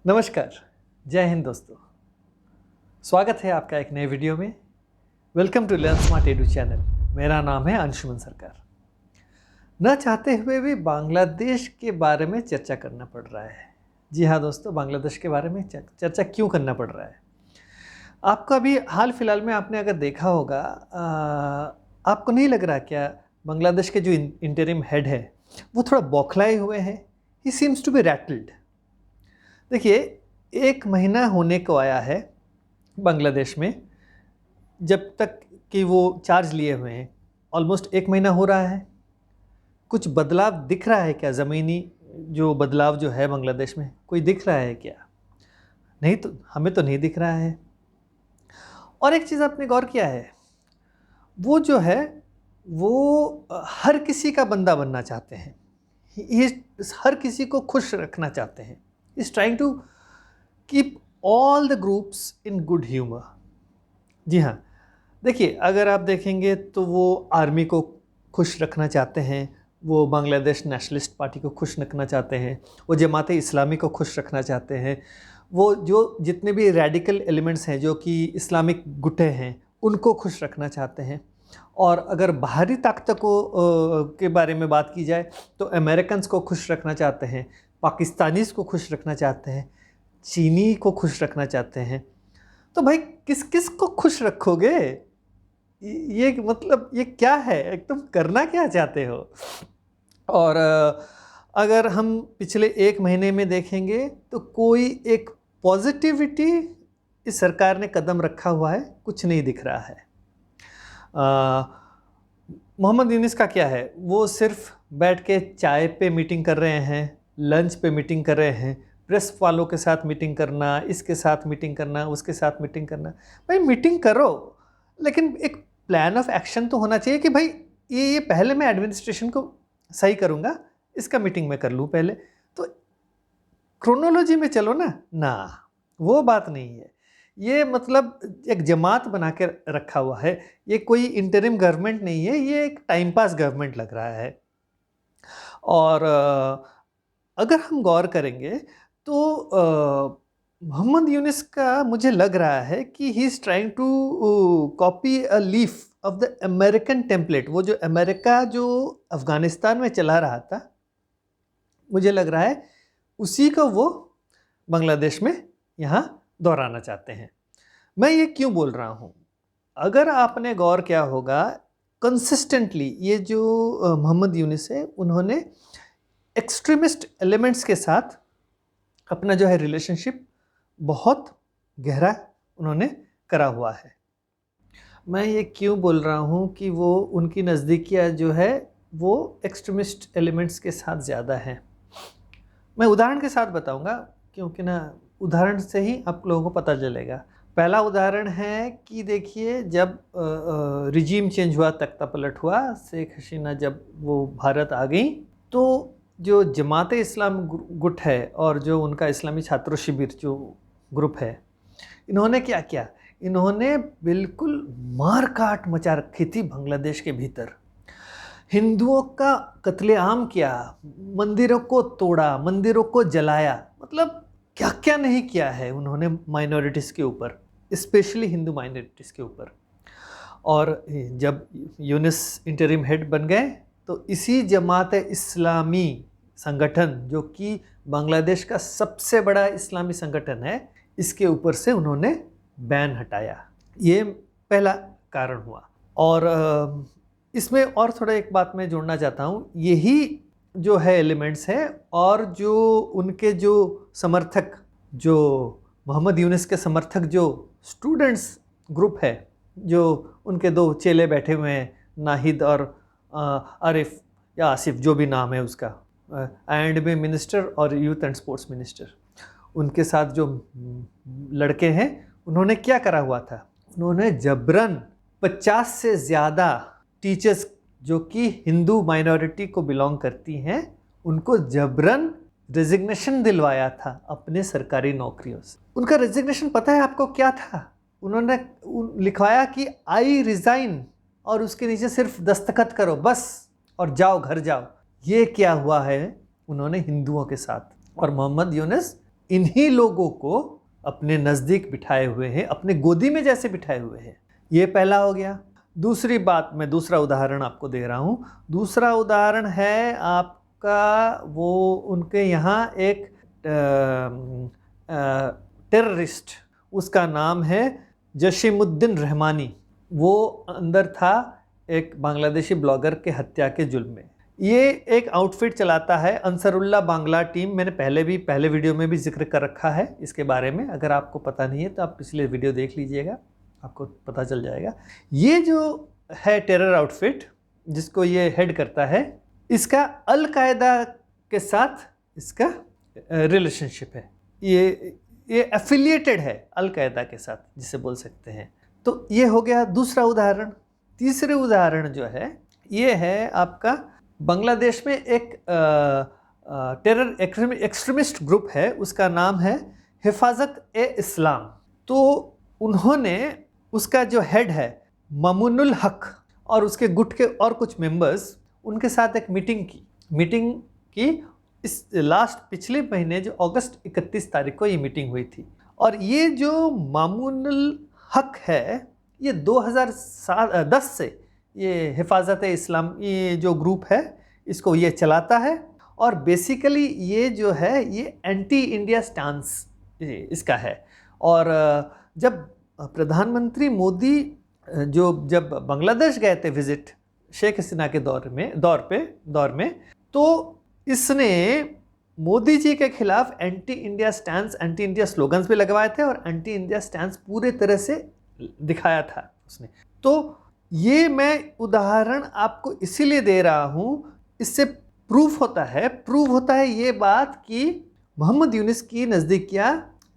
नमस्कार, जय हिंद दोस्तों। स्वागत है आपका एक नए वीडियो में। Welcome to learn smart edu channel. मेरा नाम है अंशुमन सरकार। न चाहते हुए भी बांग्लादेश के बारे में चर्चा करना पड़ रहा है। जी हाँ दोस्तों, बांग्लादेश के बारे में चर्चा क्यों करना पड़ रहा है? आपको अभी हाल फिलहाल में आपने अगर देखा होगा, आपको नहीं लग रहा क्या बांग्लादेश के जो इंटरिम हेड है वो थोड़ा बौखलाए हुए हैं? He seems to be rattled. देखिए, 1 महीना होने को आया है बांग्लादेश में जब तक कि वो चार्ज लिए हुए हैं। ऑलमोस्ट 1 महीना हो रहा है। कुछ बदलाव दिख रहा है क्या? ज़मीनी जो बदलाव जो है बांग्लादेश में, कोई दिख रहा है क्या? नहीं, तो हमें तो नहीं दिख रहा है। और एक चीज़ आपने गौर किया है, वो जो है वो हर किसी का बंदा बनना चाहते हैं। ये हर किसी को खुश रखना चाहते हैं। is trying to keep all the groups in good humor। जी हाँ, देखिए, अगर आप देखेंगे तो वो आर्मी को खुश रखना चाहते हैं, वो बांग्लादेश नेशनलिस्ट पार्टी को खुश रखना चाहते हैं, वो जमात इस्लामी को खुश रखना चाहते हैं, वो जो जितने भी रेडिकल एलिमेंट्स हैं जो कि इस्लामिक गुटे हैं उनको खुश रखना चाहते हैं। और अगर बाहरी ताकतों के बारे में बात की जाए तो अमेरिकन्स को खुश रखना चाहते हैं, पाकिस्तानीज़ को खुश रखना चाहते हैं, चीनी को खुश रखना चाहते हैं। तो भाई किस किस को खुश रखोगे? ये मतलब ये क्या है? तुम करना क्या चाहते हो? और अगर हम पिछले 1 महीने में देखेंगे तो कोई एक पॉजिटिविटी इस सरकार ने कदम रखा हुआ है कुछ नहीं दिख रहा है। मोहम्मद यूनिस का क्या है? वो सिर्फ बैठ के चाय पे मीटिंग कर रहे हैं, लंच पे मीटिंग कर रहे हैं, प्रेस वालों के साथ मीटिंग करना, इसके साथ मीटिंग करना, उसके साथ मीटिंग करना। भाई मीटिंग करो, लेकिन एक प्लान ऑफ एक्शन तो होना चाहिए कि भाई ये पहले मैं एडमिनिस्ट्रेशन को सही करूँगा, इसका मीटिंग मैं कर लूँ पहले। तो क्रोनोलॉजी में चलो ना, वो बात नहीं है। ये मतलब एक जमात बना के रखा हुआ है। ये कोई इंटरिम गवर्नमेंट नहीं है, ये एक टाइम पास गवर्नमेंट लग रहा है। और अगर हम गौर करेंगे तो मोहम्मद यूनिस का मुझे लग रहा है कि he is trying to copy a leaf of the American template. वो जो अमेरिका जो अफ़गानिस्तान में चला रहा था, मुझे लग रहा है उसी को वो बांग्लादेश में यहाँ दोहराना चाहते हैं। मैं ये क्यों बोल रहा हूँ? अगर आपने गौर किया होगा, कंसिस्टेंटली ये जो मोहम्मद यूनिस है, उन्होंने एक्सट्रीमिस्ट एलिमेंट्स के साथ अपना जो है रिलेशनशिप बहुत गहरा उन्होंने करा हुआ है। मैं ये क्यों बोल रहा हूँ कि वो उनकी नज़दीकियाँ जो है वो एक्सट्रीमिस्ट एलिमेंट्स के साथ ज़्यादा हैं। मैं उदाहरण के साथ बताऊँगा, क्योंकि उदाहरण से ही आप लोगों को पता चलेगा। पहला उदाहरण है कि देखिए, जब रिजीम चेंज हुआ, तख्ता पलट हुआ, शेख हसीना जब वो भारत आ गई, तो जो जमात इस्लाम गुट है और जो उनका इस्लामी छात्र शिविर जो ग्रुप है, इन्होंने क्या किया? इन्होंने बिल्कुल मार काट मचा रखी थी बांग्लादेश के भीतर। हिंदुओं का कत्लेआम किया, मंदिरों को तोड़ा, मंदिरों को जलाया, मतलब क्या क्या नहीं किया है उन्होंने माइनॉरिटीज़ के ऊपर, स्पेशली हिंदू माइनॉरिटीज़ के ऊपर। और जब यूनिस इंटरिम हेड बन गए तो इसी जमात इस्लामी संगठन, जो कि बांग्लादेश का सबसे बड़ा इस्लामी संगठन है, इसके ऊपर से उन्होंने बैन हटाया। ये पहला कारण हुआ। और इसमें और थोड़ा एक बात मैं जोड़ना चाहता हूँ। यही जो है एलिमेंट्स है और जो उनके जो समर्थक, जो मोहम्मद यूनिस के समर्थक जो स्टूडेंट्स ग्रुप है, जो उनके 2 चेले बैठे हुए हैं, नाहिद और आरिफ या आसिफ, जो भी नाम है उसका, I&B मिनिस्टर और यूथ एंड स्पोर्ट्स मिनिस्टर, उनके साथ जो लड़के हैं, उन्होंने क्या करा हुआ था? उन्होंने जबरन 50 से ज़्यादा टीचर्स जो कि हिंदू माइनॉरिटी को बिलोंग करती हैं, उनको जबरन रेजिग्नेशन दिलवाया था अपने सरकारी नौकरियों से। उनका रेजिग्नेशन पता है आपको क्या था? उन्होंने लिखवाया कि आई रिज़ाइन, और उसके नीचे सिर्फ दस्तखत करो बस और जाओ, घर जाओ। ये क्या हुआ है उन्होंने हिंदुओं के साथ? और मोहम्मद यूनिस इन्हीं लोगों को अपने नज़दीक बिठाए हुए हैं, अपने गोदी में जैसे बिठाए हुए हैं। ये पहला हो गया। दूसरी बात, मैं दूसरा उदाहरण आपको दे रहा हूँ। दूसरा उदाहरण है आपका, वो उनके यहाँ एक टेररिस्ट, उसका नाम है जशीमुद्दीन रहमानी। वो अंदर था एक बांग्लादेशी ब्लॉगर के हत्या के जुल्म में। ये एक आउटफिट चलाता है अंसरुल्लाह बांग्ला टीम। मैंने पहले वीडियो में भी जिक्र कर रखा है इसके बारे में। अगर आपको पता नहीं है तो आप पिछले वीडियो देख लीजिएगा, आपको पता चल जाएगा। ये जो है टेरर आउटफिट जिसको ये हेड करता है, इसका अल कायदा के साथ इसका रिलेशनशिप है। ये एफिलिएटेड है अल कायदा के साथ, जिसे बोल सकते हैं। तो ये हो गया दूसरा उदाहरण। तीसरे उदाहरण जो है, ये है आपका बांग्लादेश में एक टेरर एक्सट्रीमिस्ट ग्रुप है, उसका नाम है हिफाजत-ए-इस्लाम। तो उन्होंने, उसका जो हेड है मामूनुल हक और उसके गुट के और कुछ मेंबर्स, उनके साथ एक मीटिंग की इस पिछले महीने जो अगस्त 31 तारीख को ये मीटिंग हुई थी। और ये जो मामूनुल हक है, ये 2010 से ये हिफाजत-ए-इस्लाम ये जो ग्रुप है इसको ये चलाता है। और बेसिकली ये जो है ये एंटी इंडिया स्टांस इसका है। और जब प्रधानमंत्री मोदी जब बांग्लादेश गए थे विजिट शेख हसीना के दौर में, तो इसने मोदी जी के खिलाफ anti India stance, anti India slogans भी लगवाए थे और एंटी इंडिया स्टैंस पूरे तरह से दिखाया था उसने। तो ये मैं उदाहरण आपको इसीलिए दे रहा हूँ, इससे प्रूफ होता है ये बात कि मोहम्मद यूनुस की नज़दीकियाँ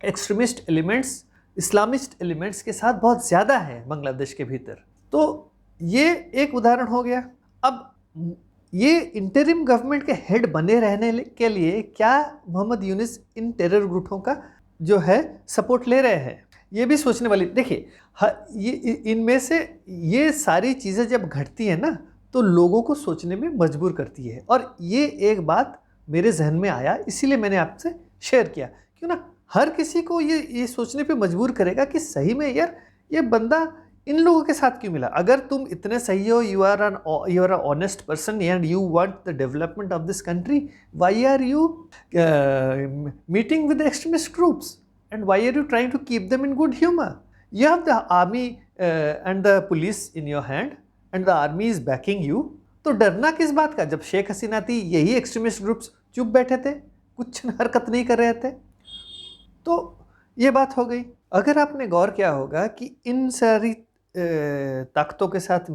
एक्सट्रीमिस्ट एलिमेंट्स, इस्लामिस्ट एलिमेंट्स के साथ बहुत ज़्यादा है बांग्लादेश के भीतर। तो ये एक उदाहरण हो गया। अब ये इंटरिम गवर्नमेंट के हेड बने रहने के लिए क्या मोहम्मद यूनुस इन टेरर ग्रुपों का जो है सपोर्ट ले रहे हैं, ये भी सोचने वाली। देखिए, ये इनमें से ये सारी चीज़ें जब घटती है ना, तो लोगों को सोचने में मजबूर करती है। और ये एक बात मेरे जहन में आया, इसीलिए मैंने आपसे शेयर किया। क्यों ना हर किसी को ये सोचने पे मजबूर करेगा कि सही में यार ये बंदा इन लोगों के साथ क्यों मिला। अगर तुम इतने सही हो, you are a honest person and you want the development of this country, why are you meeting with extremist groups and why are you trying to keep them in good humour? You have the army and the police in your hand and the army is backing you. तो डरना किस बात का? जब शेख हसीना थी, यही extremist groups चुप बैठे थे, कुछ हरकत नहीं कर रहे थे। तो ये बात हो गई। अगर आपने गौर किया होगा कि इन सारी ताकतों के साथ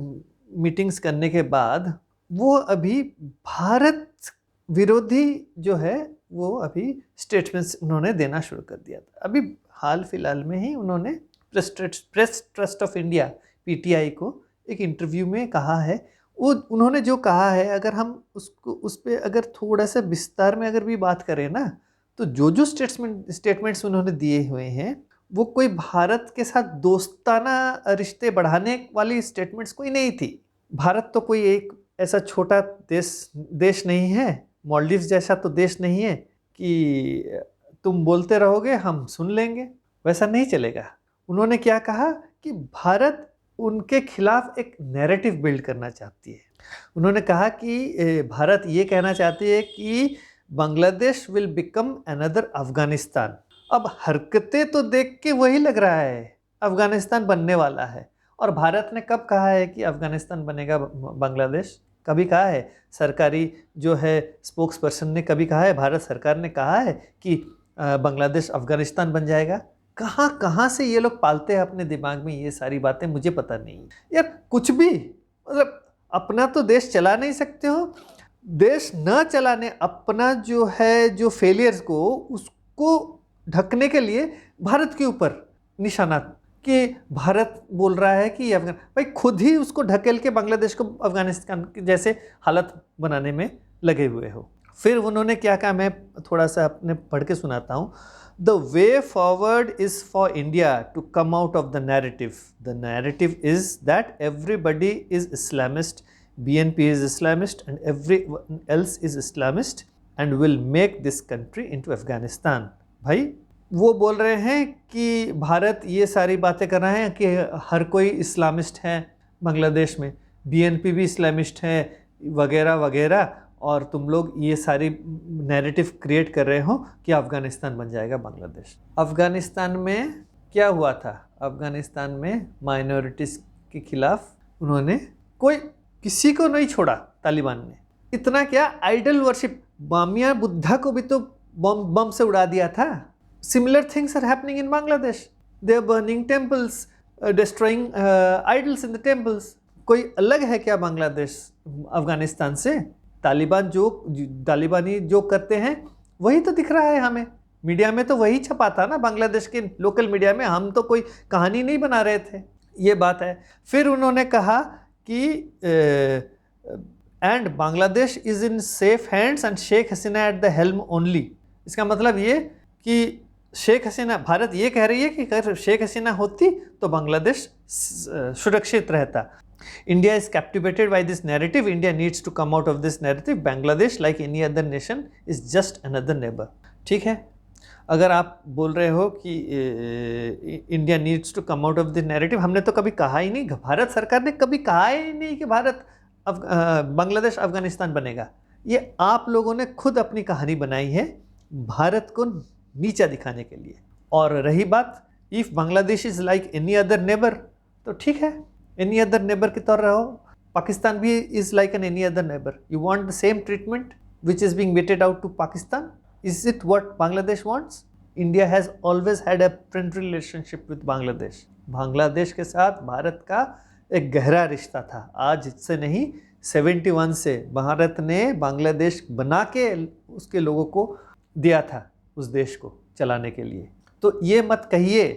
मीटिंग्स करने के बाद वो अभी भारत विरोधी जो है वो अभी स्टेटमेंट्स उन्होंने देना शुरू कर दिया था। अभी हाल फिलहाल में ही उन्होंने press trust of India PTI को एक इंटरव्यू में कहा है। वो उन्होंने जो कहा है, अगर हम उसको उस पर अगर थोड़ा सा विस्तार में अगर भी बात करें ना, तो जो स्टेटमेंट्स उन्होंने दिए हुए हैं वो कोई भारत के साथ दोस्ताना रिश्ते बढ़ाने वाली स्टेटमेंट्स कोई नहीं थी। भारत तो कोई एक ऐसा छोटा देश नहीं है, मालदीव्स जैसा तो देश नहीं है कि तुम बोलते रहोगे हम सुन लेंगे, वैसा नहीं चलेगा। उन्होंने क्या कहा कि भारत उनके खिलाफ एक नैरेटिव बिल्ड करना चाहती है। उन्होंने कहा कि भारत ये कहना चाहती है कि Bangladesh will become another Afghanistan. अब हरकतें तो देख के वही लग रहा है अफगानिस्तान बनने वाला है। और भारत ने कब कहा है कि अफगानिस्तान बनेगा बांग्लादेश? कभी कहा है? सरकारी जो है स्पोक्स पर्सन ने कभी कहा है? भारत सरकार ने कहा है कि बांग्लादेश अफगानिस्तान बन जाएगा? कहाँ से ये लोग पालते हैं अपने दिमाग में ये सारी बातें, मुझे पता नहीं यार। कुछ भी मतलब अपना तो देश चला नहीं सकते हो, देश न चलाने अपना जो है जो फेलियर्स को उसको ढकने के लिए भारत के ऊपर निशाना कि भारत बोल रहा है कि अफगान, भाई खुद ही उसको ढकेल के बांग्लादेश को अफगानिस्तान के जैसे हालत बनाने में लगे हुए हो। फिर उन्होंने क्या कहा, मैं थोड़ा सा अपने पढ़ के सुनाता हूँ। The way forward is for India to come out of the narrative. The narrative is that everybody is Islamist, BNP is Islamist and everyone else is Islamist and will make this country into Afghanistan. भाई वो बोल रहे हैं कि भारत ये सारी बातें कर रहे हैं कि हर कोई इस्लामिस्ट है बांग्लादेश में, बीएनपी भी इस्लामिस्ट है वगैरह वगैरह, और तुम लोग ये सारी नैरेटिव क्रिएट कर रहे हो कि अफ़गानिस्तान बन जाएगा बांग्लादेश। अफ़गानिस्तान में क्या हुआ था? अफ़गानिस्तान में माइनॉरिटीज़ के खिलाफ उन्होंने किसी को नहीं छोड़ा तालिबान ने। इतना क्या, आइडल वर्शिप, बामिया बुद्धा को भी तो बम से उड़ा दिया था। Similar things are happening in Bangladesh. They are burning temples, destroying idols in the temples. कोई अलग है क्या बांग्लादेश अफ़गानिस्तान से? तालिबानी जो करते हैं वही तो दिख रहा है हमें। मीडिया में तो वही छपा था ना, बांग्लादेश के लोकल मीडिया में। हम तो कोई कहानी नहीं बना रहे थे, ये बात है। फिर उन्होंने कहा कि and Bangladesh is in safe hands and Sheikh Hasina at the helm only. इसका मतलब ये कि शेख हसीना, भारत ये कह रही है कि अगर शेख हसीना होती तो बांग्लादेश सुरक्षित रहता। India is captivated by this narrative. India needs to come out of this narrative. Bangladesh, like any other nation, is just another neighbor. ठीक है, अगर आप बोल रहे हो कि India needs to come out of this narrative, हमने तो कभी कहा ही नहीं, भारत सरकार ने कभी कहा ही नहीं कि बांग्लादेश अफगानिस्तान बनेगा। ये आप लोगों ने खुद अपनी कहानी बनाई है भारत को नीचा दिखाने के लिए। और रही बात if Bangladesh is like any other neighbour, तो ठीक है, एनी अदर नेबर की तरह रहो। पाकिस्तान भी is like an any other neighbour. You want the same treatment which is being meted out to Pakistan? Is it what Bangladesh wants? India has always had a friendly relationship with Bangladesh. Bangladesh के साथ भारत का एक गहरा रिश्ता था। आज से नहीं, 71 से भारत ने बांग्लादेश बना के उसके लोगों को दिया था, उस देश को चलाने के लिए। तो ये मत कहिए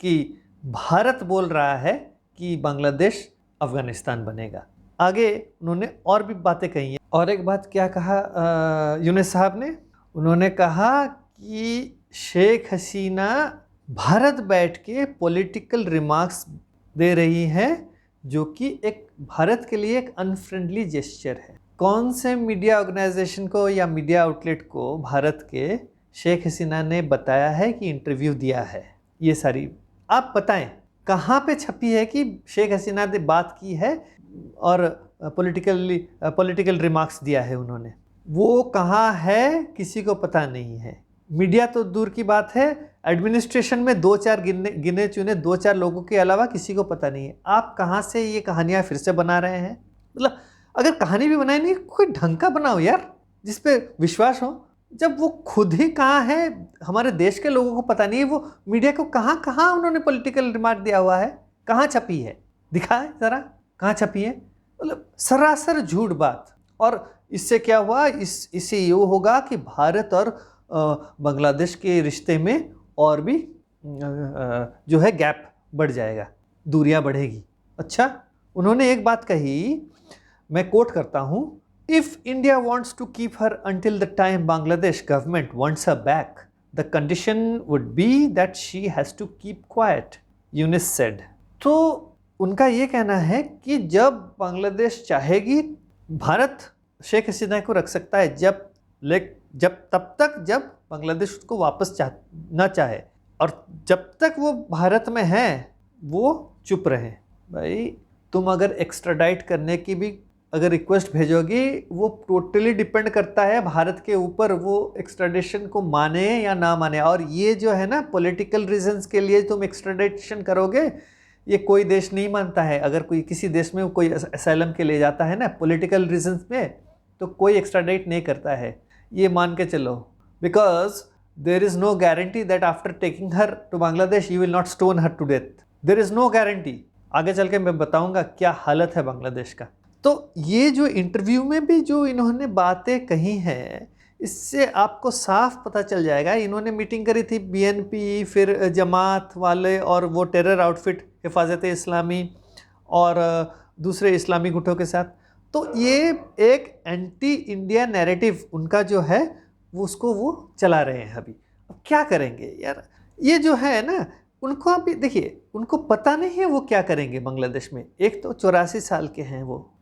कि भारत बोल रहा है कि बांग्लादेश अफगानिस्तान बनेगा। आगे उन्होंने और भी बातें कही हैं। और एक बात क्या कहा यूनुस साहब ने? उन्होंने कहा कि शेख हसीना भारत बैठ के पॉलिटिकल रिमार्क्स दे रही हैं, जो कि एक भारत के लिए एक अनफ्रेंडली जेस्चर है। कौन से मीडिया ऑर्गेनाइजेशन को या मीडिया आउटलेट को भारत के शेख हसीना ने बताया है कि इंटरव्यू दिया है? ये सारी आप बताएं कहाँ पे छपी है कि शेख हसीना ने बात की है और पॉलिटिकल रिमार्क्स दिया है उन्होंने? वो कहाँ है किसी को पता नहीं है। मीडिया तो दूर की बात है, एडमिनिस्ट्रेशन में 2-4 गिने चुने 2-4 लोगों के अलावा किसी को पता नहीं है। आप कहाँ से ये कहानियाँ फिर से बना रहे हैं? मतलब अगर कहानी भी बनाई नहीं, कोई ढंग का बनाओ यार, जिस पे विश्वास हो। जब वो खुद ही कहाँ है, हमारे देश के लोगों को पता नहीं है, वो मीडिया को कहाँ कहाँ उन्होंने पॉलिटिकल रिमार्क दिया हुआ है, कहाँ छपी है, दिखाए ज़रा कहाँ छपी है। मतलब सरासर झूठ बात। और इससे क्या हुआ, इससे ये होगा कि भारत और बांग्लादेश के रिश्ते में और भी जो है गैप बढ़ जाएगा, दूरियां बढ़ेगी। अच्छा, उन्होंने एक बात कही, मैं कोट करता हूँ, if India wants to keep her until the time Bangladesh government wants her back, the condition would be that she has to keep quiet, Yunus said। तो उनका ये कहना है कि जब बांग्लादेश चाहेगी, भारत शेख हसीना को रख सकता है, तब तक जब बांग्लादेश उसको वापस ना चाहे, और जब तक वो भारत में है वो चुप रहे। भाई तुम अगर एक्स्ट्राडाइट करने की भी अगर रिक्वेस्ट भेजोगी, वो टोटली डिपेंड करता है भारत के ऊपर, वो एक्स्ट्राडिशन को माने या ना माने। और ये जो है ना, पॉलिटिकल रीजंस के लिए तुम एक्स्ट्राडिशन करोगे, ये कोई देश नहीं मानता है। अगर कोई किसी देश में कोई असाइलम के लिए जाता है ना पॉलिटिकल रीजंस में, तो कोई एक्स्ट्राडाइट नहीं करता है, ये मान के चलो। Because there is no guarantee that after taking her to Bangladesh you will not stone her to death. There is no guarantee. आगे चल के मैं बताऊंगा क्या हालत है बांग्लादेश का। तो ये जो इंटरव्यू में भी जो इन्होंने बातें कही हैं, इससे आपको साफ पता चल जाएगा। इन्होंने मीटिंग करी थी बीएनपी, फिर जमात वाले और वो टेरर आउटफिट हिफाजत इस्लामी और दूसरे इस्लामी गुटों के साथ। तो ये एक एंटी इंडिया नैरेटिव उनका जो है वो उसको वो चला रहे हैं अभी। अब क्या करेंगे यार, ये जो है ना, उनको अभी देखिए, उनको पता नहीं है वो क्या करेंगे बांग्लादेश में। एक तो 84 साल के हैं, वो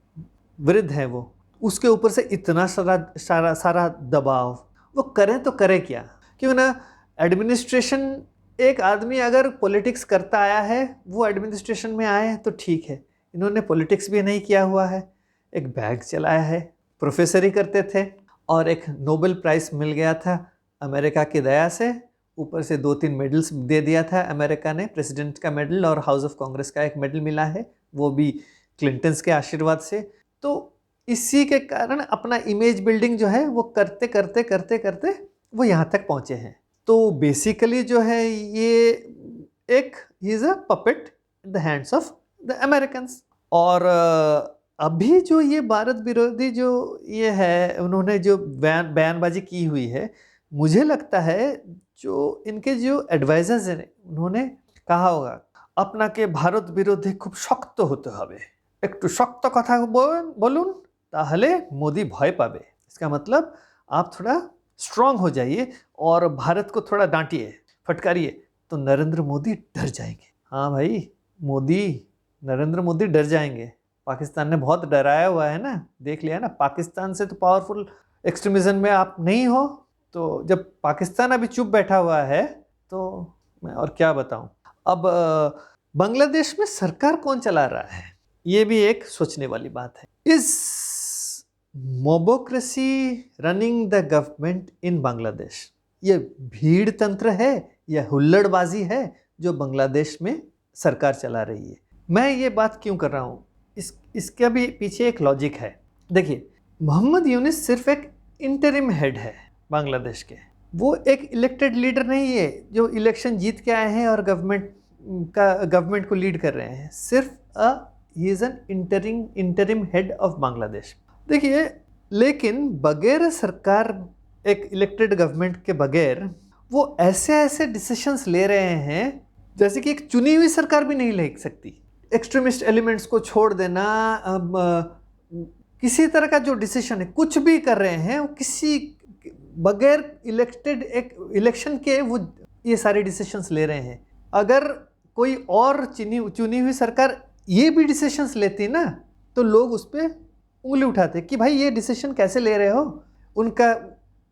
वृद्ध हैं, वो उसके ऊपर से इतना सारा दबाव, वो करें तो करें क्या? क्यों ना एडमिनिस्ट्रेशन, एक आदमी अगर पॉलिटिक्स करता आया है वो एडमिनिस्ट्रेशन में आए हैं तो ठीक है, इन्होंने पॉलिटिक्स भी नहीं किया हुआ है, एक बैग चलाया है, प्रोफेसर ही करते थे और एक नोबेल प्राइज़ मिल गया था अमेरिका की दया से, ऊपर से 2-3 मेडल्स दे दिया था अमेरिका ने, प्रेसिडेंट का मेडल और हाउस ऑफ कांग्रेस का एक मेडल मिला है, वो भी क्लिंटन्स के आशीर्वाद से। तो इसी के कारण अपना इमेज बिल्डिंग जो है वो करते करते करते करते वो यहाँ तक पहुँचे हैं। तो बेसिकली जो है ये एक he is a puppet in the hands of the Americans. और अभी जो ये भारत विरोधी जो ये है, उन्होंने जो बयानबाजी की हुई है, मुझे लगता है जो इनके जो एडवाइजर्स हैं उन्होंने कहा होगा अपना के भारत विरोधी खूब शक्त होते হবে, একটু শক্ত কথা বলুন তাহলে मोदी भय पावे। इसका मतलब आप थोड़ा स्ट्रांग हो जाइए और भारत को थोड़ा डांटिए, फटकारिए, तो नरेंद्र मोदी डर जाएंगे। हाँ भाई, नरेंद्र मोदी डर जाएंगे। पाकिस्तान ने बहुत डराया हुआ है ना, देख लिया ना, पाकिस्तान से तो पावरफुल एक्सट्रीमिज्म में आप नहीं हो। तो जब पाकिस्तान अभी चुप बैठा हुआ है तो मैं और क्या बताऊं। अब बांग्लादेश में सरकार कौन चला रहा है, ये भी एक सोचने वाली बात है। Is mobocracy running the government in Bangladesh, ये भीड़ तंत्र है या हुल्लड़बाजी है जो बांग्लादेश में सरकार चला रही है। मैं ये बात क्यों कर रहा हूँ, इसका भी पीछे एक लॉजिक है। देखिए, मोहम्मद यूनिस सिर्फ एक इंटरिम हेड है बांग्लादेश के, वो एक इलेक्टेड लीडर नहीं है जो इलेक्शन जीत के आए हैं और गवर्नमेंट को लीड कर रहे हैं। सिर्फ he is an interim head of Bangladesh. देखिए, लेकिन बगैर सरकार, एक इलेक्टेड गवर्नमेंट के बगैर वो ऐसे डिसीशंस ले रहे हैं जैसे कि एक चुनी हुई सरकार भी नहीं ले सकती। एक्सट्रीमिस्ट एलिमेंट्स को छोड़ देना, किसी तरह का जो डिसीजन है, कुछ भी कर रहे हैं वो किसी बगैर इलेक्टेड एक इलेक्शन के वो ये सारे डिसीजंस ले रहे हैं। अगर कोई और चुनी हुई सरकार ये भी डिसीजंस लेती ना तो लोग उस पर उंगली उठाते कि भाई ये डिसीजन कैसे ले रहे हो। उनका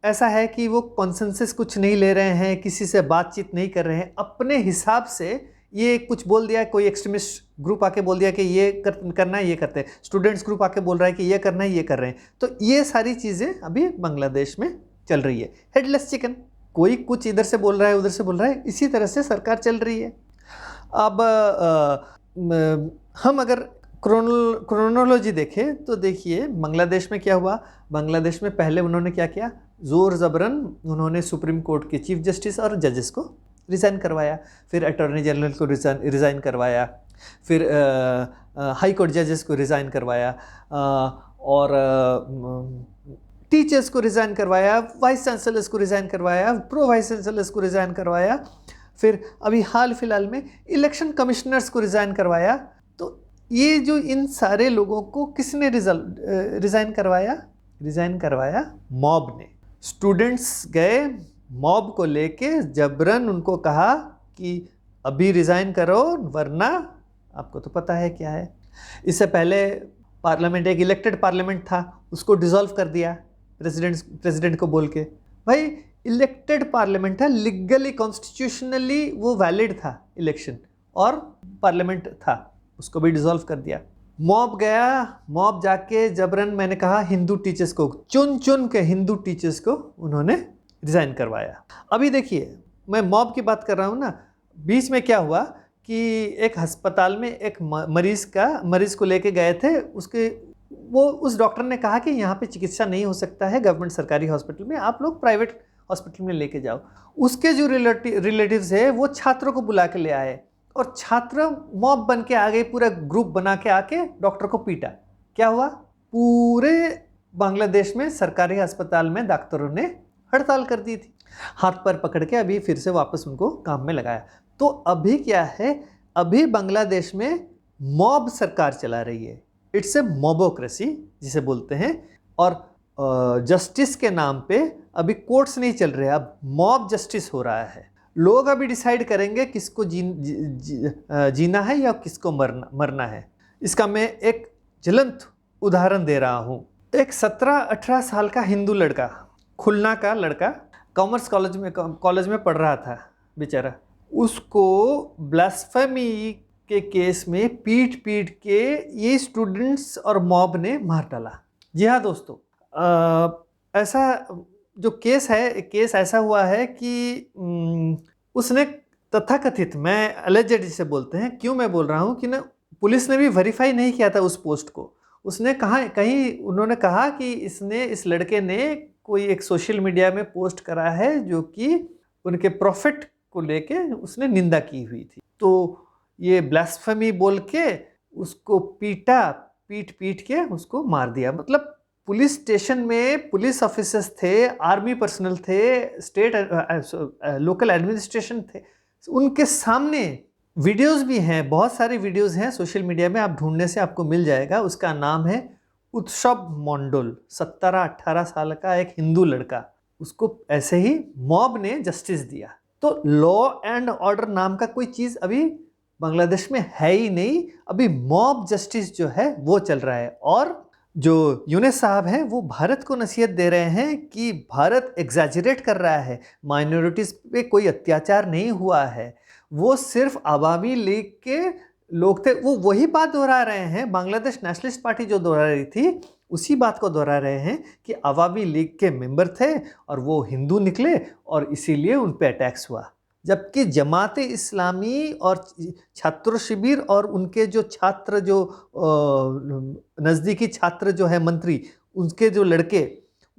ऐसा है कि वो कॉन्सेंसस कुछ नहीं ले रहे हैं, किसी से बातचीत नहीं कर रहे हैं, अपने हिसाब से ये कुछ बोल दिया, कोई एक्सट्रीमिस्ट ग्रुप आके बोल दिया कि ये करना है, ये करते हैं, स्टूडेंट्स ग्रुप आके बोल रहा है कि ये करना है, ये कर रहे हैं। तो ये सारी चीज़ें अभी बांग्लादेश में चल रही है। हेडलेस चिकन, कोई कुछ इधर से बोल रहा है, उधर से बोल रहा है, इसी तरह से सरकार चल रही है। अब हम अगर क्रोनोलॉजी देखें तो देखिए बांग्लादेश में क्या हुआ। बांग्लादेश में पहले उन्होंने क्या किया, ज़ोर ज़बरन उन्होंने सुप्रीम कोर्ट के चीफ जस्टिस और जजेस को रिज़ाइन करवाया, फिर अटॉर्नी जनरल को रिज़ाइन करवाया, फिर हाई कोर्ट जजेस को रिज़ाइन करवाया, और टीचर्स को रिज़ाइन करवाया, वाइस चांसलर्स को रिज़ाइन करवाया, प्रो वाइस चांसलर्स को रिज़ाइन करवाया, फिर अभी हाल फिलहाल में इलेक्शन कमिश्नर्स को रिज़ाइन करवाया। तो ये जो इन सारे लोगों को किसने रिज़ाइन करवाया? मॉब ने। स्टूडेंट्स गए, मॉब को लेके जबरन उनको कहा कि अभी रिज़ाइन करो वरना आपको तो पता है क्या है। इससे पहले पार्लियामेंट, एक इलेक्टेड पार्लियामेंट था, उसको डिसॉल्व कर दिया प्रेसिडेंट को बोल के। भाई इलेक्टेड पार्लियामेंट था, लीगली कॉन्स्टिट्यूशनली वो वैलिड था इलेक्शन और पार्लियामेंट था, उसको भी डिसॉल्व कर दिया। मॉब गया, मॉब जाके जबरन, मैंने कहा, हिंदू टीचर्स को चुन के हिंदू टीचर्स को उन्होंने रिज़ाइन करवाया। अभी देखिए, मैं मॉब की बात कर रहा हूँ ना, बीच में क्या हुआ कि एक अस्पताल में एक मरीज़ को लेके गए थे, उस डॉक्टर ने कहा कि यहाँ पे चिकित्सा नहीं हो सकता है गवर्नमेंट सरकारी हॉस्पिटल में, आप लोग प्राइवेट हॉस्पिटल में लेके जाओ। उसके जो रिलेटिव्स है वो छात्रों को बुला के ले आए और छात्र मॉब बन के आ गए, पूरा ग्रुप बना के आके डॉक्टर को पीटा। क्या हुआ, पूरे बांग्लादेश में सरकारी अस्पताल में डॉक्टरों ने हड़ताल कर दी थी, हाथ पर पकड़ के अभी फिर से वापस उनको काम में लगाया। तो अभी क्या है, अभी बांग्लादेश में मॉब सरकार चला रही है। इट्स ए मोबोक्रेसी जिसे बोलते हैं। और जस्टिस के नाम पे अभी कोर्ट्स नहीं चल रहे, अब मॉब जस्टिस हो रहा है। लोग अभी डिसाइड करेंगे किसको जीना है या किसको मरना है। इसका मैं एक ज्वलंत उदाहरण दे रहा हूँ। एक 17-18 साल का हिंदू लड़का, खुलना का लड़का, कॉमर्स कॉलेज में पढ़ रहा था बेचारा, उसको ब्लास्फेमी के केस में पीट पीट के ये स्टूडेंट्स और मॉब ने मार डाला। जी हाँ दोस्तों, ऐसा जो केस है, केस ऐसा हुआ है कि उसने तथाकथित, मैं अलेजेड जिसे बोलते हैं, क्यों मैं बोल रहा हूँ कि ना, पुलिस ने भी वेरीफाई नहीं किया था उस पोस्ट को। उसने उन्होंने कहा कि इस लड़के ने कोई एक सोशल मीडिया में पोस्ट करा है जो कि उनके प्रॉफिट को लेके उसने निंदा की हुई थी। तो ये ब्लास्फेमी बोल के उसको पीट के उसको मार दिया। मतलब पुलिस स्टेशन में पुलिस ऑफिसर्स थे, आर्मी पर्सनल थे, स्टेट लोकल एडमिनिस्ट्रेशन थे, उनके सामने वीडियोस भी हैं, बहुत सारी वीडियोस हैं सोशल मीडिया में, आप ढूंढने से आपको मिल जाएगा। उसका नाम है उत्सव मंडल, 17-18 साल का एक हिंदू लड़का, उसको ऐसे ही मॉब ने जस्टिस दिया। तो लॉ एंड ऑर्डर नाम का कोई चीज़ अभी बांग्लादेश में है ही नहीं, अभी मॉब जस्टिस जो है वो चल रहा है। और जो यूनुस साहब हैं वो भारत को नसीहत दे रहे हैं कि भारत एग्जैजरेट कर रहा है, माइनॉरिटीज़ पे कोई अत्याचार नहीं हुआ है, वो सिर्फ अवामी लीग के लोग थे। वो वही बात दोहरा रहे हैं, बांग्लादेश नेशनलिस्ट पार्टी जो दोहरा रही थी उसी बात को दोहरा रहे हैं कि अवामी लीग के मेंबर थे और वो हिंदू निकले और इसीलिए उन पे अटैक्स हुआ। जबकि जमात इस्लामी और छात्र शिविर और उनके जो छात्र, जो नज़दीकी छात्र जो है मंत्री, उनके जो लड़के,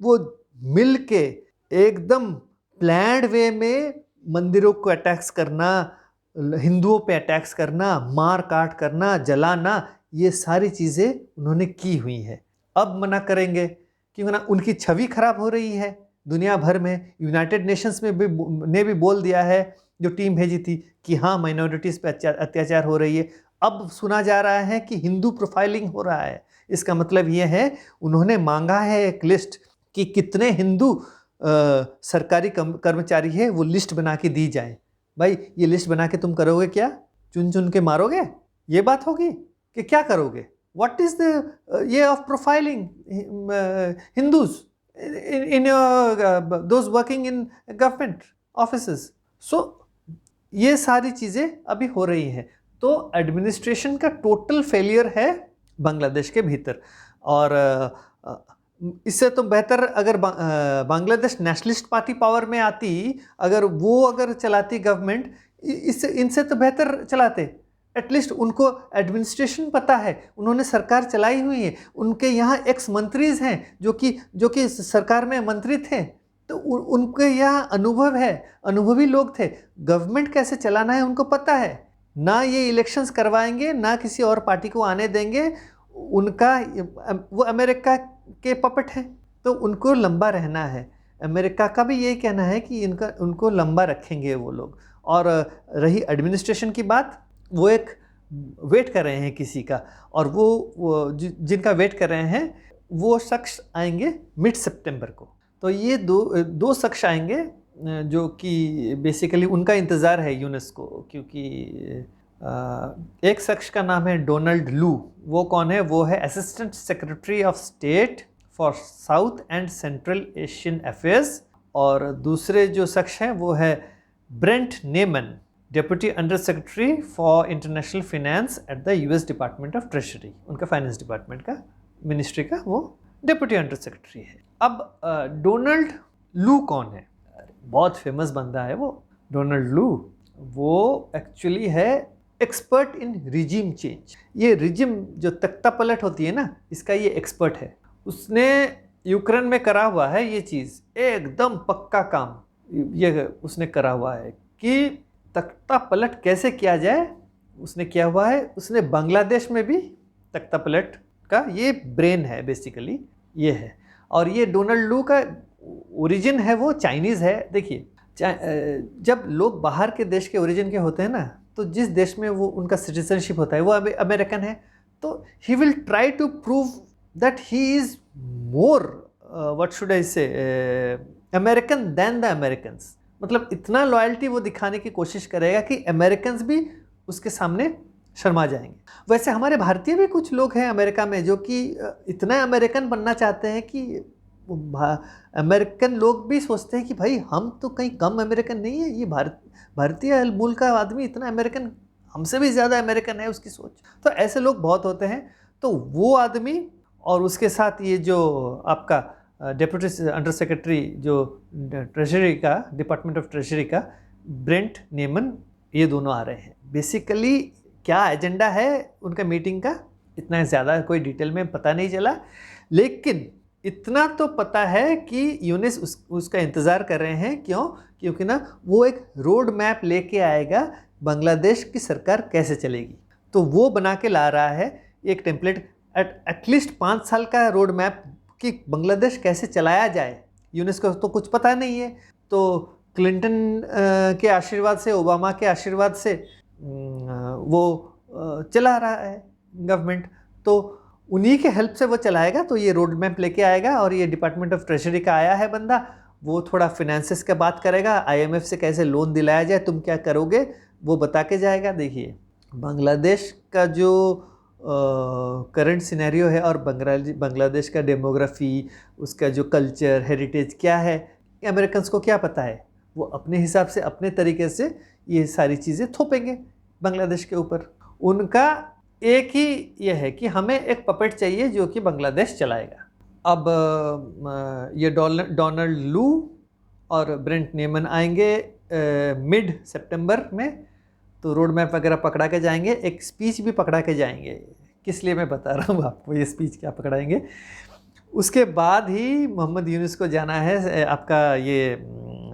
वो मिल के एकदम प्लान्ड वे में मंदिरों को अटैक्स करना, हिंदुओं पे अटैक्स करना, मार काट करना, जलाना, ये सारी चीज़ें उन्होंने की हुई हैं। अब मना करेंगे क्योंकि ना उनकी छवि खराब हो रही है दुनिया भर में। यूनाइटेड नेशंस में भी बोल दिया है, जो टीम भेजी थी, कि हाँ माइनॉरिटीज़ पे अत्याचार हो रही है। अब सुना जा रहा है कि हिंदू प्रोफाइलिंग हो रहा है। इसका मतलब ये है, उन्होंने मांगा है एक लिस्ट कि कितने हिंदू सरकारी कर्मचारी है, वो लिस्ट बना के दी जाए। भाई ये लिस्ट बना के तुम करोगे क्या? चुन चुन के मारोगे? ये बात होगी कि क्या करोगे? What is the way of profiling Hindus in those working in government offices? So ये सारी चीज़ें अभी हो रही हैं। तो एडमिनिस्ट्रेशन का टोटल फेलियर है बांग्लादेश के भीतर। और इससे तो बेहतर अगर बांग्लादेश नेशनलिस्ट पार्टी पावर में आती, अगर चलाती गवर्नमेंट, इनसे तो बेहतर चलाते। एटलीस्ट उनको एडमिनिस्ट्रेशन पता है, उन्होंने सरकार चलाई हुई है, उनके यहाँ एक्स मंत्रीज हैं जो कि सरकार में मंत्री थे, तो उनके यहाँ अनुभव है, अनुभवी लोग थे। गवर्नमेंट कैसे चलाना है उनको पता है। ना ये इलेक्शंस करवाएंगे, ना किसी और पार्टी को आने देंगे। वो अमेरिका के पपेट हैं, तो उनको लंबा रहना है। अमेरिका का भी यही कहना है कि उनको लंबा रखेंगे वो लोग। और रही एडमिनिस्ट्रेशन की बात, वो एक वेट कर रहे हैं किसी का, और वो जिनका वेट कर रहे हैं वो शख्स आएंगे मिड सितंबर को। तो ये दो शख्स आएंगे जो कि बेसिकली उनका इंतज़ार है यूनुस को, क्योंकि एक शख्स का नाम है डोनाल्ड लू। वो कौन है? वो है assistant secretary of state for south and central Asian affairs. और दूसरे जो शख्स हैं वो है Brent Neyman, deputy under secretary for international finance at the US department of treasury. उनका फाइनेंस डिपार्टमेंट का, मिनिस्ट्री का वो डेप्यूटी अंडर सेक्रेटरी है। अब डोनाल्ड लू कौन है? बहुत फेमस बंदा है वो डोनाल्ड लू। वो एक्चुअली है एक्सपर्ट इन रिजीम चेंज। ये रिजिम जो तख्ता पलट होती है ना, इसका ये एक्सपर्ट है। उसने यूक्रेन में करा हुआ है ये चीज़, एकदम पक्का काम ये उसने करा हुआ है कि तख्ता पलट कैसे किया जाए, उसने किया हुआ है। उसने बांग्लादेश में भी तख्ता पलट का ये ब्रेन है बेसिकली, ये है। और ये डोनाल्ड लू का ओरिजिन है वो चाइनीज़ है। देखिए, जब लोग बाहर के देश के ओरिजिन के होते हैं ना, तो जिस देश में वो उनका सिटीजनशिप होता है वो अमेरिकन है, तो he will try to prove that he is more what should I say American then the Americans. मतलब इतना लॉयल्टी वो दिखाने की कोशिश करेगा कि अमेरिकन्स भी उसके सामने शर्मा जाएंगे। वैसे हमारे भारतीय भी कुछ लोग हैं अमेरिका में जो कि इतना अमेरिकन बनना चाहते हैं कि अमेरिकन लोग भी सोचते हैं कि भाई हम तो कहीं कम अमेरिकन नहीं है, ये भारतीय मूल का आदमी इतना अमेरिकन, हमसे भी ज़्यादा अमेरिकन है उसकी सोच। तो ऐसे लोग बहुत होते हैं। तो वो आदमी और उसके साथ ये जो आपका डिप्टी अंडर सेक्रेटरी जो ट्रेजरी का, डिपार्टमेंट ऑफ ट्रेजरी का, ब्रेंट नेमन, ये दोनों आ रहे हैं। बेसिकली क्या एजेंडा है उनका मीटिंग का, इतना ज़्यादा कोई डिटेल में पता नहीं चला, लेकिन इतना तो पता है कि यूनिस उसका इंतज़ार कर रहे हैं। क्यों? क्योंकि ना वो एक रोड मैप लेके आएगा बांग्लादेश की सरकार कैसे चलेगी। तो वो बना के ला रहा है एक टेम्पलेट, एटलीस्ट 5 साल का रोड मैप कि बांग्लादेश कैसे चलाया जाए। यूनिस को तो कुछ पता नहीं है। तो क्लिंटन के आशीर्वाद से, ओबामा के आशीर्वाद से वो चला रहा है गवर्नमेंट। तो उन्हीं के हेल्प से वो चलाएगा। तो ये रोड मैप लेके आएगा और ये डिपार्टमेंट ऑफ ट्रेजरी का आया है बंदा, वो थोड़ा फिनेंसेस का बात करेगा, आईएमएफ से कैसे लोन दिलाया जाए, तुम क्या करोगे, वो बता के जाएगा। देखिए बांग्लादेश का जो करंट सिनेरियो है और बांग्लादेश का डेमोग्राफी, उसका जो कल्चर हेरिटेज क्या है, अमेरिकन्स को क्या पता है। वो अपने हिसाब से अपने तरीके से ये सारी चीज़ें थोपेंगे बांग्लादेश के ऊपर। उनका एक ही ये है कि हमें एक पपेट चाहिए जो कि बांग्लादेश चलाएगा। अब ये डोनाल्ड लू और ब्रेंट नेमन आएंगे मिड सितंबर में। तो रोड मैप वगैरह पकड़ा के जाएंगे, एक स्पीच भी पकड़ा के जाएंगे। किस लिए मैं बता रहा हूँ आपको ये स्पीच क्या पकड़ाएंगे। उसके बाद ही मोहम्मद यूनुस को जाना है आपका ये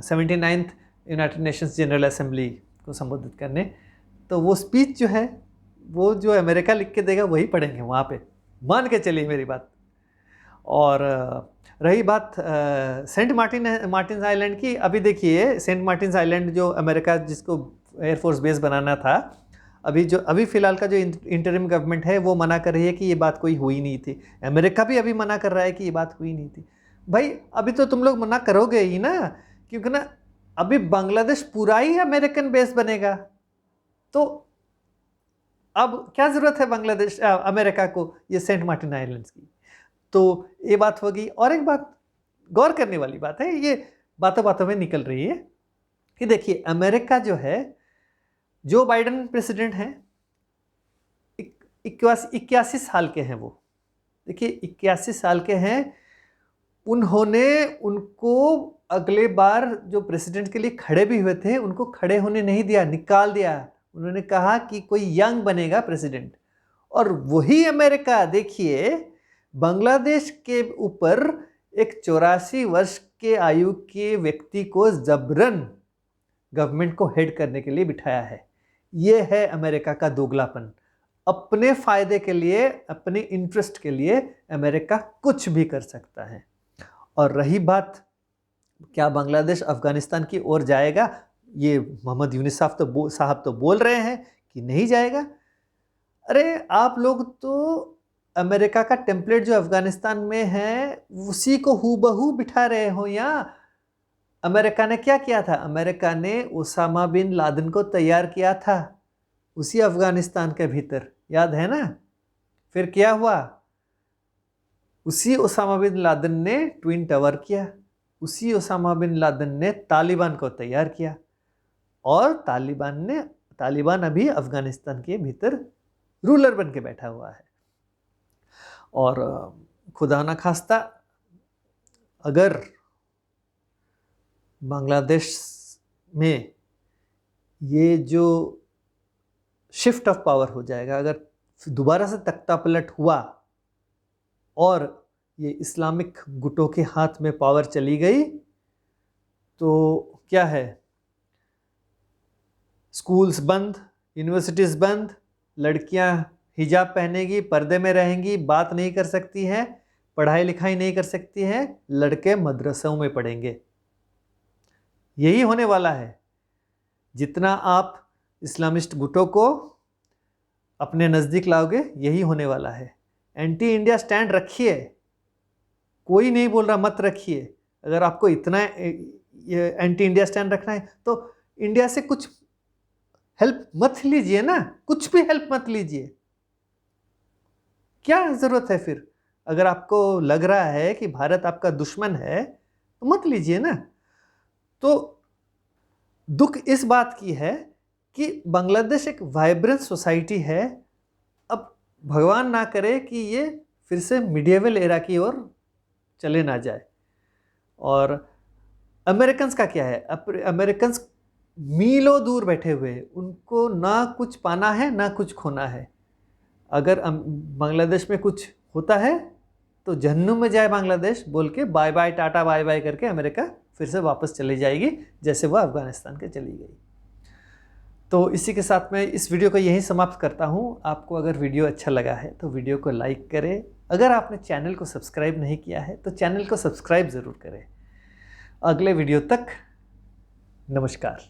79th United Nations general assembly को संबोधित करने। तो वो स्पीच जो है वो जो अमेरिका लिख के देगा वही पढ़ेंगे वहाँ पे, मान के चलिए मेरी बात। और रही बात सेंट मार्टिन आइलैंड की, अभी देखिए सेंट मार्टिन आइलैंड जो अमेरिका जिसको एयरफोर्स बेस बनाना था, अभी फ़िलहाल का जो इंटरिम गवर्नमेंट है वो मना कर रही है कि ये बात कोई हुई नहीं थी। अमेरिका भी अभी मना कर रहा है कि ये बात हुई नहीं थी। भाई अभी तो तुम लोग मना करोगे ही ना, क्योंकि ना अभी बांग्लादेश पूरा ही अमेरिकन बेस बनेगा। तो अब क्या ज़रूरत है बांग्लादेश अमेरिका को ये सेंट मार्टिन आइलैंड्स की। तो ये बात होगी। और एक बात गौर करने वाली बात है, ये बातों बातों में निकल रही है कि देखिए अमेरिका जो है, जो बाइडेन प्रेसिडेंट हैं 81 साल के हैं वो। देखिए 81 साल के हैं। उन्होंने उनको अगले बार जो प्रेसिडेंट के लिए खड़े भी हुए थे उनको खड़े होने नहीं दिया, निकाल दिया। उन्होंने कहा कि कोई यंग बनेगा प्रेसिडेंट। और वही अमेरिका देखिए बांग्लादेश के ऊपर एक 84 वर्ष के आयु के व्यक्ति को जबरन गवर्नमेंट को हेड करने के लिए बिठाया है। ये है अमेरिका का दोगलापन। अपने फायदे के लिए, अपने इंटरेस्ट के लिए अमेरिका कुछ भी कर सकता है। और रही बात क्या बांग्लादेश अफगानिस्तान की ओर जाएगा, ये मोहम्मद यूनुस साहब तो बोल रहे हैं कि नहीं जाएगा। अरे आप लोग तो अमेरिका का टेम्पलेट जो अफगानिस्तान में है उसी को हूबहू बिठा रहे हो। यहाँ अमेरिका ने क्या किया था, अमेरिका ने उसामा बिन लादेन को तैयार किया था उसी अफगानिस्तान के भीतर, याद है ना। फिर क्या हुआ, उसी उसामा बिन लादेन ने ट्विन टावर किया, उसी उसामा बिन लादेन ने तालिबान को तैयार किया, और तालिबान अभी अफगानिस्तान के भीतर रूलर बन के बैठा हुआ है। और खुदा ना खास्ता अगर बांग्लादेश में ये जो शिफ्ट ऑफ पावर हो जाएगा, अगर दोबारा से तख्ता पलट हुआ और ये इस्लामिक गुटों के हाथ में पावर चली गई, तो क्या है, स्कूल्स बंद, यूनिवर्सिटीज़ बंद, लड़कियां हिजाब पहनेगी, पर्दे में रहेंगी, बात नहीं कर सकती हैं, पढ़ाई लिखाई नहीं कर सकती हैं, लड़के मदरसों में पढ़ेंगे। यही होने वाला है। जितना आप इस्लामिस्ट गुटों को अपने नज़दीक लाओगे यही होने वाला है। एंटी इंडिया स्टैंड रखिए, कोई नहीं बोल रहा मत रखिए। अगर आपको इतना एंटी इंडिया स्टैंड रखना है तो इंडिया से कुछ हेल्प मत लीजिए ना, कुछ भी हेल्प मत लीजिए। क्या ज़रूरत है फिर? अगर आपको लग रहा है कि भारत आपका दुश्मन है तो मत लीजिए ना। तो दुख इस बात की है कि बांग्लादेश एक वाइब्रेंट सोसाइटी है। अब भगवान ना करे कि ये फिर से मिडिएवल एरा की ओर चले ना जाए। और अमेरिकन्स का क्या है, अमेरिकन्स मीलों दूर बैठे हुए हैं, उनको ना कुछ पाना है ना कुछ खोना है। अगर बांग्लादेश में कुछ होता है तो जहन्नुम में जाए बांग्लादेश बोल के bye bye tata bye bye करके अमेरिका फिर से वापस चली जाएगी, जैसे वो अफगानिस्तान के चली गई। तो इसी के साथ मैं इस वीडियो को यहीं समाप्त करता हूँ। आपको अगर वीडियो अच्छा लगा है तो वीडियो को लाइक करें। अगर आपने चैनल को सब्सक्राइब नहीं किया है तो चैनल को सब्सक्राइब ज़रूर करें। अगले वीडियो तक नमस्कार।